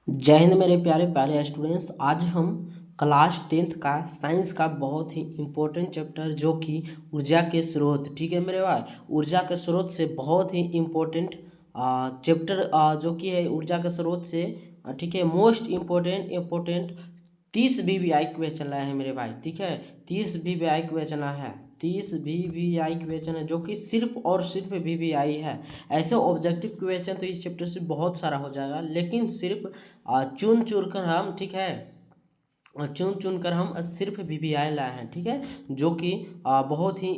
जय हिंद मेरे प्यारे प्यारे स्टूडेंट्स। आज हम क्लास 10th का साइंस का बहुत ही इम्पोर्टेंट चैप्टर जो कि ऊर्जा के स्रोत, ठीक है मेरे भाई। ऊर्जा के स्रोत से बहुत ही इम्पोर्टेंट चैप्टर जो कि है ऊर्जा के स्रोत से, ठीक है, मोस्ट इम्पोर्टेंट 30 VVI क्वेश्चन लाए हैं मेरे भाई, ठीक है। 30 VVI क्वेश्चन है, 30 VVI क्वेश्चन है जो कि सिर्फ और सिर्फ VVI है। ऐसे ऑब्जेक्टिव क्वेश्चन तो इस चैप्टर से बहुत सारा हो जाएगा, लेकिन सिर्फ चुन चुन कर हम, ठीक है, चुन चुन कर हम सिर्फ VVI लाए हैं, ठीक है, जो कि बहुत ही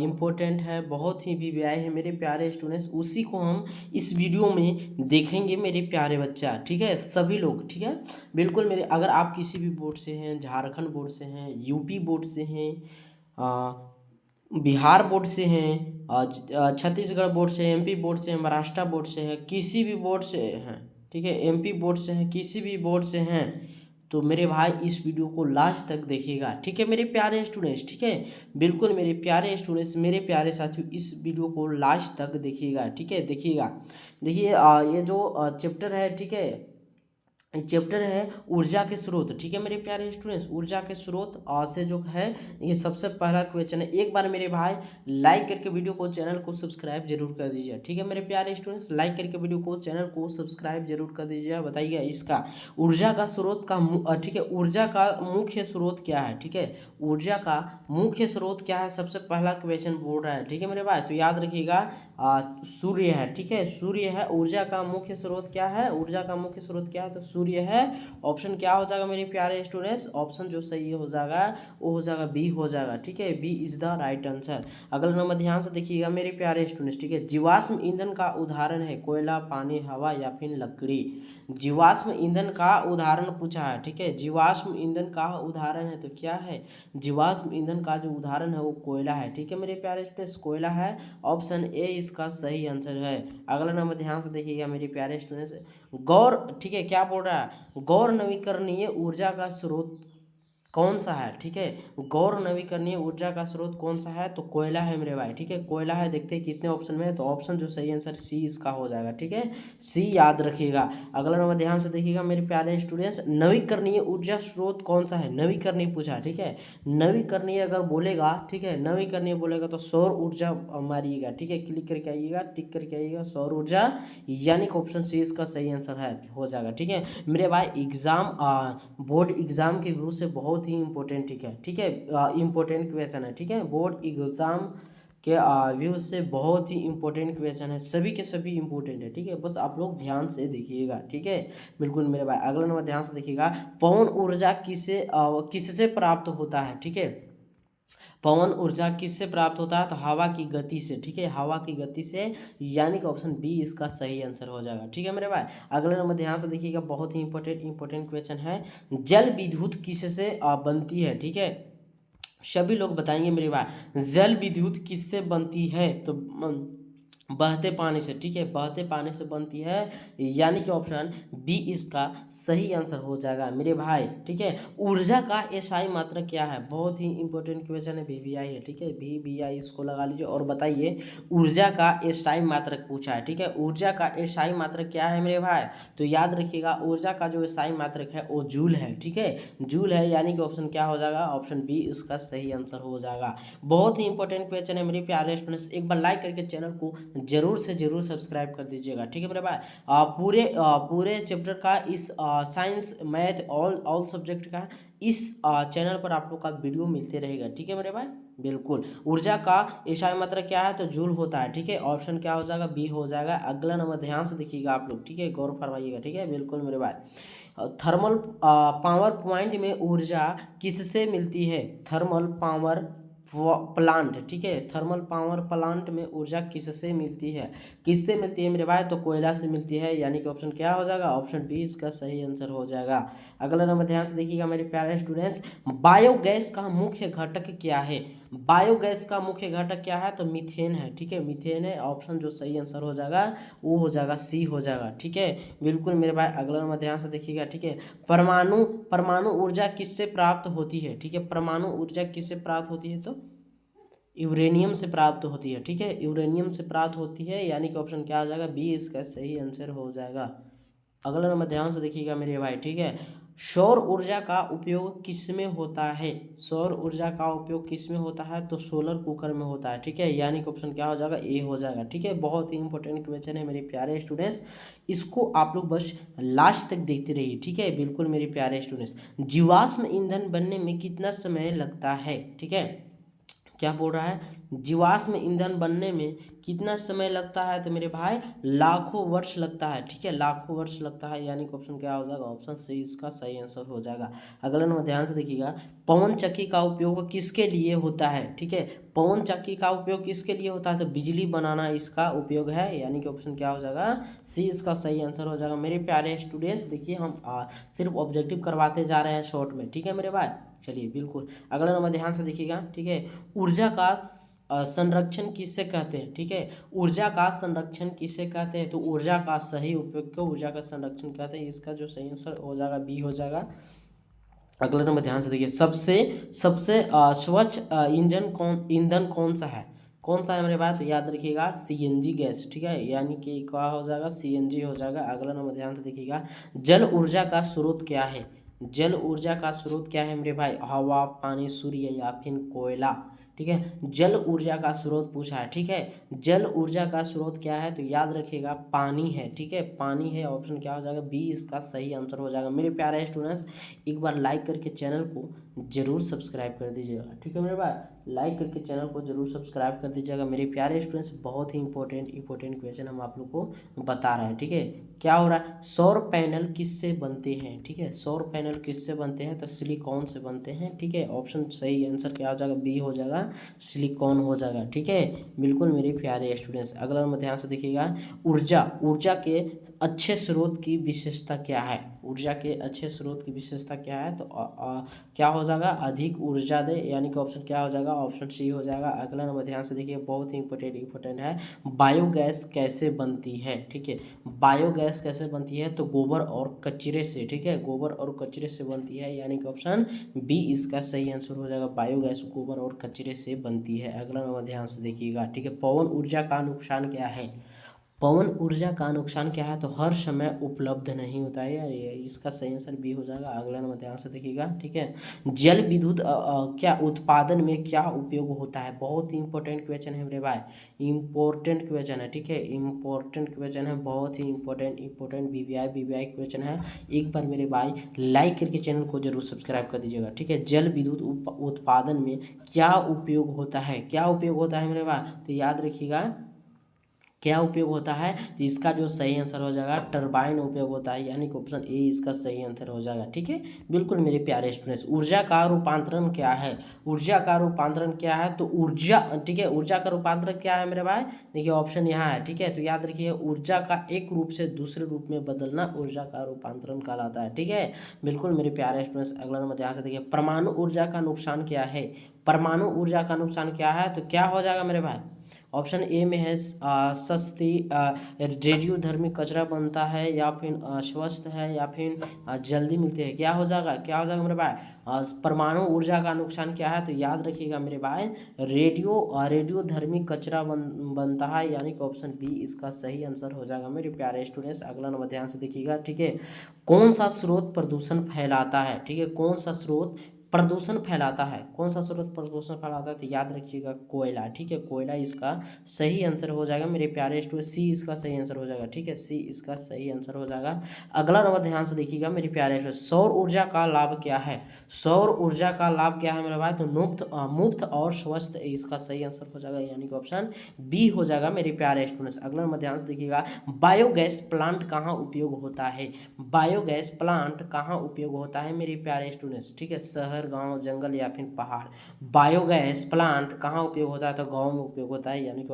इम्पोर्टेंट है, बहुत ही VVI है मेरे प्यारे स्टूडेंट्स। उसी को हम इस वीडियो में देखेंगे मेरे प्यारे बच्चा, ठीक है, सभी लोग, ठीक है। बिल्कुल मेरे, अगर आप किसी भी बोर्ड से हैं, झारखंड बोर्ड से हैं, यूपी बोर्ड से हैं, बिहार बोर्ड से हैं, छत्तीसगढ़ बोर्ड से, एमपी बोर्ड से हैं, महाराष्ट्र बोर्ड से हैं, किसी भी बोर्ड से हैं, ठीक है, एमपी बोर्ड से हैं, किसी भी बोर्ड से हैं, तो मेरे भाई इस वीडियो को लास्ट तक देखिएगा, ठीक है मेरे प्यारे स्टूडेंट्स, ठीक है। बिल्कुल मेरे प्यारे स्टूडेंट्स, मेरे प्यारे साथियों, इस वीडियो को लास्ट तक देखिएगा, ठीक है। देखिएगा, देखिए ये जो चैप्टर है, ठीक है, चैप्टर है ऊर्जा के स्रोत, ठीक है मेरे प्यारे स्टूडेंट्स। ऊर्जा के स्रोत से जो है ये सबसे पहला क्वेश्चन है। एक बार मेरे भाई लाइक करके वीडियो को, चैनल को सब्सक्राइब जरूर कर दीजिए, ठीक है मेरे प्यारे स्टूडेंट्स। लाइक करके वीडियो को, चैनल को सब्सक्राइब जरूर कर दीजिए। बताइए इसका ऊर्जा का स्रोत का ठीक है, ऊर्जा का मुख्य स्रोत क्या है, ठीक है। ऊर्जा का मुख्य स्रोत क्या है, सबसे पहला क्वेश्चन बोल रहा है, ठीक है मेरे भाई। तो याद रखिएगा सूर्य है, ठीक है, सूर्य है। ऊर्जा का मुख्य स्रोत क्या है, ऊर्जा का मुख्य स्रोत क्या है, तो सूर्य है। ऑप्शन क्या हो जाएगा मेरे प्यारे स्टूडेंट्स, ऑप्शन जो सही हो जाएगा वो हो जाएगा बी हो जाएगा, ठीक है, B is the right answer. अगला नंबर ध्यान से देखिएगा मेरे प्यारे स्टूडेंट्स, ठीक है। जीवाश्म ईंधन का उदाहरण है कोयला, पानी, हवा या फिर लकड़ी। जीवाश्म ईंधन का उदाहरण पूछा है, ठीक है। जीवाश्म ईंधन का उदाहरण है तो क्या है, जीवाश्म ईंधन का जो उदाहरण है वो कोयला है, ठीक है मेरे प्यारे स्टूडेंट्स, कोयला है। ऑप्शन ए इसका सही आंसर है। अगला नंबर ध्यान से देखिएगा मेरे प्यारे स्टूडेंट्स, गौर, ठीक है, क्या बोल रहा है, गौर नवीकरणीय ऊर्जा का स्रोत कौन सा है, ठीक है। गौर नवीकरणीय ऊर्जा का स्रोत कौन सा है, तो कोयला है मेरे भाई, ठीक है, कोयला है। देखते हैं कितने ऑप्शन में है, तो ऑप्शन जो सही आंसर सी इसका हो जाएगा, ठीक है, सी याद रखिएगा। अगला नंबर ध्यान से देखिएगा मेरे प्यारे स्टूडेंट्स, नवीकरणीय ऊर्जा स्रोत कौन सा है, नवीकरणीय पूछा, ठीक है। नवीकरणीय अगर बोलेगा, ठीक है, नवीकरणीय बोलेगा तो सौर ऊर्जा मारिएगा, ठीक है, क्लिक करके आइएगा, टिक करके आइएगा, सौर ऊर्जा, यानी कि ऑप्शन सी इसका सही आंसर है, हो जाएगा, ठीक है मेरे भाई। एग्जाम बोर्ड एग्जाम के व्यू से बहुत ही इंपॉर्टेंट, ठीक है, ठीक है, इंपॉर्टेंट क्वेश्चन है, ठीक है। बोर्ड एग्जाम के व्यू से बहुत ही इंपॉर्टेंट क्वेश्चन है, सभी के सभी इंपॉर्टेंट है, ठीक है, बस आप लोग ध्यान से देखिएगा, ठीक है। बिल्कुल मेरे भाई, अगला नंबर ध्यान से देखिएगा, पवन ऊर्जा किससे प्राप्त होता है, ठीक है। पवन ऊर्जा किससे प्राप्त होता है, तो हवा की गति से, ठीक है, हवा की गति से, यानी कि ऑप्शन बी इसका सही आंसर हो जाएगा, ठीक है मेरे भाई। अगले नंबर ध्यान से देखिएगा, बहुत ही इंपॉर्टेंट क्वेश्चन है, जल विद्युत किससे बनती है, ठीक है। सभी लोग बताएंगे मेरे भाई, जल विद्युत किससे बनती है, तो बहते पानी से, ठीक है, बहते पानी से बनती है, यानी कि ऑप्शन बी इसका सही आंसर हो जाएगा मेरे भाई, ठीक है। ऊर्जा का एसआई मात्रक क्या है, बहुत ही इंपॉर्टेंट क्वेश्चन है, VVI है, ठीक है, VVI इसको लगा लीजिए। और बताइए ऊर्जा का एसआई मात्रक पूछा है, ठीक है, ऊर्जा का एसआई मात्रक क्या है मेरे भाई, तो याद रखिएगा ऊर्जा का जो एसआई मात्रक है वो जूल है, ठीक है, जूल है, यानी कि ऑप्शन क्या हो जाएगा, ऑप्शन बी इसका सही आंसर हो जाएगा। बहुत ही इंपॉर्टेंट क्वेश्चन है मेरे प्यारे स्टूडेंट्स, एक बार लाइक करके चैनल को जरूर से जरूर सब्सक्राइब कर दीजिएगा, ठीक है मेरे भाई। पूरे चैप्टर का इस साइंस मैथ ऑल सब्जेक्ट का इस चैनल पर आप लोग का वीडियो मिलते रहेगा, ठीक है मेरे भाई। बिल्कुल, ऊर्जा का एसआई मात्रक क्या है, तो जूल होता है, ठीक है, ऑप्शन क्या हो जाएगा, बी हो जाएगा। अगला नंबर ध्यान से देखिएगा आप लोग, ठीक है, गौर फरमाइएगा, ठीक है, बिल्कुल मेरे भाई। थर्मल पावर पॉइंट में ऊर्जा किससे मिलती है, थर्मल पावर प्लांट, ठीक है, थर्मल पावर प्लांट में ऊर्जा किससे मिलती है, किससे मिलती है मेरे भाई, तो कोयला से मिलती है, यानी कि ऑप्शन क्या हो जाएगा, ऑप्शन बी इसका सही आंसर हो जाएगा। अगला नंबर ध्यान से देखिएगा मेरे प्यारे स्टूडेंट्स, बायोगैस का मुख्य घटक क्या है, बायोगैस का मुख्य घटक क्या है, तो मीथेन है, ठीक है, मीथेन है। ऑप्शन जो सही आंसर हो जाएगा वो हो जाएगा सी हो जाएगा, ठीक है, बिल्कुल मेरे भाई। अगला नंबर ध्यान से देखिएगा, ठीक है, परमाणु परमाणु ऊर्जा किससे प्राप्त होती है, ठीक है, परमाणु ऊर्जा किससे प्राप्त होती है, तो यूरेनियम से प्राप्त होती है, ठीक है, यूरेनियम से प्राप्त होती है, यानी कि ऑप्शन क्या हो जाएगा, बी इसका सही आंसर हो जाएगा। अगला नंबर ध्यान से देखिएगा मेरे भाई, ठीक है। सौर ऊर्जा का उपयोग किस में होता है? सौर ऊर्जा का उपयोग किस में होता है? तो सोलर कुकर में होता है, ठीक है। यानी कि ऑप्शन क्या हो जाएगा? ए हो जाएगा, ठीक है। बहुत ही इंपॉर्टेंट क्वेश्चन है मेरे प्यारे स्टूडेंट्स, इसको आप लोग बस लास्ट तक देखते रहिए, ठीक है। बिल्कुल मेरे प्यारे स्टूडेंट्स, जीवाश्म ईंधन बनने में कितना समय लगता है? ठीक है, क्या बोल रहा है? जीवाश्म ईंधन बनने में कितना समय लगता है? तो मेरे भाई लाखों वर्ष लगता है, ठीक है, लाखों वर्ष लगता है। यानी कि ऑप्शन क्या हो जाएगा? ऑप्शन सी इसका सही आंसर हो जाएगा। अगला नंबर ध्यान से देखिएगा, पवन चक्की का उपयोग किसके लिए होता है? ठीक है, पवन चक्की का उपयोग किसके लिए होता है? तो बिजली बनाना इसका उपयोग है। यानी कि ऑप्शन क्या हो जाएगा? सी इसका सही आंसर हो जाएगा। मेरे प्यारे स्टूडेंट्स देखिए, हम सिर्फ ऑब्जेक्टिव करवाते जा रहे हैं शॉर्ट में, ठीक है मेरे भाई। चलिए बिल्कुल, अगला नंबर ध्यान से देखिएगा, ठीक है। ऊर्जा का संरक्षण किससे कहते हैं? ठीक है, ऊर्जा का संरक्षण किससे कहते हैं? तो ऊर्जा का सही उपयोग को ऊर्जा का संरक्षण कहते हैं। इसका जो सही आंसर हो जाएगा बी हो जाएगा। अगला नंबर ध्यान से देखिए, सबसे सबसे स्वच्छ ईंधन कौन सा है? कौन सा है मेरे पास? याद रखिएगा, सीएनजी गैस, ठीक है। यानी कि क्या हो जाएगा? सीएनजी हो जाएगा। अगला नंबर ध्यान से देखिएगा, जल ऊर्जा का स्रोत क्या है? जल ऊर्जा का स्रोत क्या है मेरे भाई? हवा, पानी, सूर्य या फिर कोयला, ठीक है। जल ऊर्जा का स्रोत पूछा है, ठीक है। जल ऊर्जा का स्रोत क्या है? तो याद रखिएगा पानी है, ठीक है, पानी है। ऑप्शन क्या हो जाएगा? बी इसका सही आंसर हो जाएगा। मेरे प्यारे स्टूडेंट्स, एक बार लाइक करके चैनल को जरूर सब्सक्राइब कर दीजिएगा, ठीक है मेरे भाई। लाइक करके चैनल को जरूर सब्सक्राइब कर दीजिएगा। मेरे प्यारे स्टूडेंट्स, बहुत ही इंपॉर्टेंट क्वेश्चन हम आप लोग को बता रहे हैं, ठीक है। क्या हो रहा है? सौर पैनल किससे बनते हैं? ठीक है, सौर पैनल किससे बनते हैं? तो सिलिकॉन से बनते हैं, ठीक है। ऑप्शन सही आंसर क्या हो जाएगा? बी हो जाएगा, सिलिकॉन हो जाएगा, ठीक है। बिल्कुल मेरे प्यारे स्टूडेंट्स, अगला नंबर ध्यान से देखिएगा, ऊर्जा के अच्छे स्रोत की विशेषता क्या है? ऊर्जा के अच्छे स्रोत की विशेषता क्या है? तो क्या हो जाएगा? अधिक ऊर्जा दे। यानी कि ऑप्शन क्या हो जाएगा? ऑप्शन सी हो जाएगा। अगला नंबर ध्यान से देखिए, बहुत ही इंपॉर्टेंट है, बायोगैस कैसे बनती है? ठीक है, बायोगैस कैसे बनती है? तो गोबर और कचरे से, ठीक है, गोबर और कचरे से बनती है। यानी कि ऑप्शन बी इसका सही आंसर हो जाएगा, बायोगैस गोबर और कचरे से बनती है। अगला नंबर ध्यान से देखिएगा, ठीक है, पवन ऊर्जा का नुकसान क्या है? पवन ऊर्जा का नुकसान क्या है? तो हर समय उपलब्ध नहीं होता है, ये इसका सही आंसर बी हो जाएगा। अगला नंबर ध्यान से देखिएगा, ठीक है, जल विद्युत क्या उत्पादन में क्या उपयोग होता है? बहुत ही इंपॉर्टेंट क्वेश्चन है मेरे भाई, इंपॉर्टेंट क्वेश्चन है, ठीक है, इंपॉर्टेंट क्वेश्चन है, बहुत ही इंपॉर्टेंट वीवीआई क्वेश्चन है। एक बार मेरे भाई लाइक करके चैनल को जरूर सब्सक्राइब कर दीजिएगा, ठीक है। जल विद्युत उत्पादन में क्या उपयोग होता है? क्या उपयोग होता है मेरे भाई? तो याद रखिएगा, क्या उपयोग होता है? तो इसका जो सही आंसर हो जाएगा, टरबाइन उपयोग होता है। यानी कि ऑप्शन ए इसका सही आंसर हो जाएगा, ठीक है। बिल्कुल मेरे प्यारे स्टूडेंट्स, ऊर्जा का रूपांतरण क्या है? ऊर्जा का रूपांतरण क्या है? तो ऊर्जा, ठीक है, ऊर्जा का रूपांतरण क्या है मेरे भाई? देखिए ऑप्शन यहाँ है, ठीक है। तो याद रखिए, ऊर्जा का एक रूप से दूसरे रूप में बदलना ऊर्जा का रूपांतरण कहलाता है, ठीक है। बिल्कुल मेरे प्यारे स्टूडेंट्स, अगला नंबर ध्यान से देखिए, परमाणु ऊर्जा का नुकसान क्या है? परमाणु ऊर्जा का नुकसान क्या है? तो क्या हो जाएगा मेरे भाई? ऑप्शन ए में है सस्ती रेडियोधर्मी कचरा बनता है, या फिर स्वस्थ है, या फिर जल्दी मिलते हैं। क्या हो जाएगा? क्या हो जाएगा मेरे भाई? परमाणु ऊर्जा का नुकसान क्या है? तो याद रखिएगा मेरे भाई, रेडियोधर्मी कचरा बनता है। यानी कि ऑप्शन बी इसका सही आंसर हो जाएगा मेरे प्यारे स्टूडेंट्स। अगला नंबर ध्यान से देखिएगा, ठीक है, कौन सा स्रोत प्रदूषण फैलाता है? ठीक है, कौन सा स्रोत प्रदूषण फैलाता है? कौन सा स्रोत प्रदूषण फैलाता है? तो याद रखिएगा, कोयला, ठीक है, कोयला इसका सही आंसर हो जाएगा मेरे प्यारे स्टूडेंट। सी इसका सही आंसर हो जाएगा, ठीक है, सी इसका सही आंसर हो जाएगा। अगला नंबर ध्यान से देखिएगा मेरे प्यारे स्टूडेंट, सौर ऊर्जा का लाभ क्या है? सौर ऊर्जा का लाभ क्या है मेरे भाई? तो मुफ्त और स्वस्थ, इसका सही आंसर हो जाएगा। यानी कि ऑप्शन बी हो जाएगा मेरे प्यारे स्टूडेंट्स। अगला नंबर ध्यान से देखिएगा, बायोगैस प्लांट कहाँ उपयोग होता है? बायोगैस प्लांट कहाँ उपयोग होता है मेरे प्यारे स्टूडेंट्स? ठीक है, शहर, गांव, जंगल या फिर पहाड़। बायोगैस प्लांट कहाँ उपयोग होता है? तो गांव में उपयोग होता है। यानी कि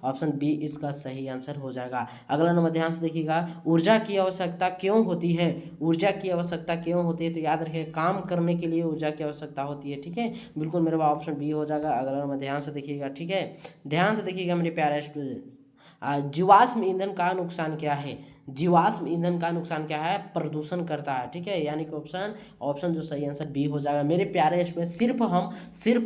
ऑप्शन बी इसका सही आंसर हो जाएगा। अगला नंबर ध्यान से देखिएगा, ऊर्जा की आवश्यकता क्यों होती है? ऊर्जा की आवश्यकता क्यों होती है? तो याद रखिए, काम करने के लिए ऊर्जा की आवश्यकता होती है, ठीक है। बिल्कुल मेरा ऑप्शन बी हो जाएगा। अगला नंबर ध्यान से देखिएगा, ठीक है, ध्यान से देखिएगा मेरे प्यारे स्टूडेंट, जीवाश्म ईंधन का नुकसान क्या है? जीवाश्म ईंधन का नुकसान क्या है? प्रदूषण करता है। ठीक है, यानी कि ऑप्शन जो सही आंसर बी हो जाएगा मेरे प्यारे। इसमें सिर्फ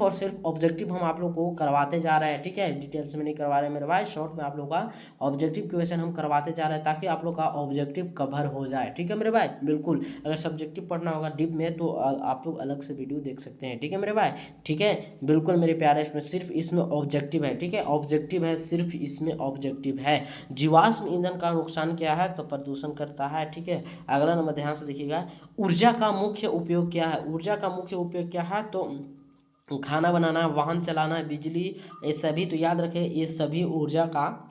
और सिर्फ ऑब्जेक्टिव हम आप लोग को करवाते जा रहे हैं। ठीक है, डिटेल्स में नहीं करवा रहे मेरे भाई, शॉर्ट में आप लोग का ऑब्जेक्टिव क्वेश्चन हम करवाते जा रहे हैं ताकि आप लोग का ऑब्जेक्टिव कवर हो जाए। ठीक है मेरे भाई, बिल्कुल। अगर सब्जेक्टिव पढ़ना होगा डीप में तो आप लोग अलग से वीडियो देख सकते हैं। ठीक है मेरे भाई, ठीक है, बिल्कुल मेरे प्यारे। इसमें सिर्फ इसमें ऑब्जेक्टिव है। ठीक है, ऑब्जेक्टिव है, सिर्फ इसमें ऑब्जेक्टिव है। जीवाश्म ईंधन का नुकसान क्या है? तो प्रदूषण करता है। ठीक है, अगला नंबर ध्यान से देखिएगा, ऊर्जा का मुख्य उपयोग क्या है? ऊर्जा का मुख्य उपयोग क्या है? तो खाना बनाना, वाहन चलाना, बिजली, ये सभी तो याद रखें, ये सभी ऊर्जा का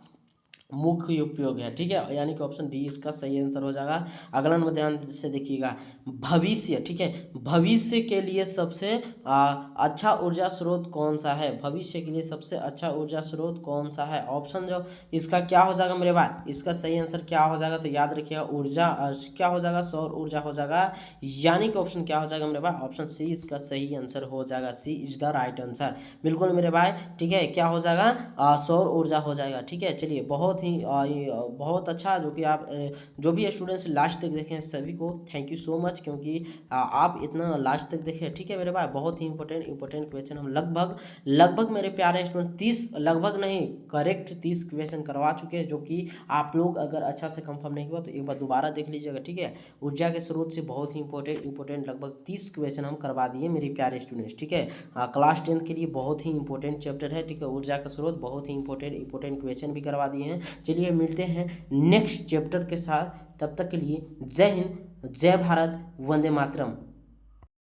मुख्य उपयोग है। ठीक है, यानी कि ऑप्शन डी इसका सही आंसर हो जाएगा। अगला नंबर ध्यान से देखिएगा, भविष्य। ठीक है, भविष्य के लिए सबसे अच्छा ऊर्जा स्रोत कौन सा है? भविष्य के लिए सबसे अच्छा ऊर्जा स्रोत कौन सा है? ऑप्शन जो इसका क्या हो जाएगा मेरे भाई? इसका सही आंसर क्या हो जाएगा? तो याद रखिएगा, ऊर्जा क्या हो जाएगा? सौर ऊर्जा हो जाएगा। यानी कि ऑप्शन क्या हो जाएगा मेरे भाई? ऑप्शन सी इसका सही आंसर हो जाएगा। सी इज द राइट आंसर, बिल्कुल मेरे भाई। ठीक है, क्या हो जाएगा? सौर ऊर्जा हो जाएगा। ठीक है, चलिए, बहुत अच्छा, जो कि आप जो भी स्टूडेंट्स लास्ट तक देखें सभी को थैंक यू सो मच, क्योंकि आप इतना लास्ट तक देखें। ठीक है मेरे भाई, बहुत ही इंपॉर्टेंट क्वेश्चन हम लगभग मेरे प्यारे स्टूडेंट 30, लगभग नहीं, करेक्ट 30 क्वेश्चन करवा चुके हैं, जो कि आप लोग अगर अच्छा से कंफर्म नहीं हुआ तो एक बार दोबारा देख लीजिएगा। ठीक है, ऊर्जा के स्रोत से बहुत ही इंपॉर्टेंट लगभग 30 क्वेश्चन हम करवा दिए मेरे प्यारे स्टूडेंट्स। ठीक है, क्लास 10th के लिए बहुत ही इंपॉर्टेंट चैप्टर है। ठीक है, ऊर्जा का स्रोत, बहुत ही इंपॉर्टेंट क्वेश्चन भी करवा दिए हैं। चलिए मिलते हैं नेक्स्ट चैप्टर के साथ, तब तक के लिए जय हिंद, जय भारत, वंदे मातरम।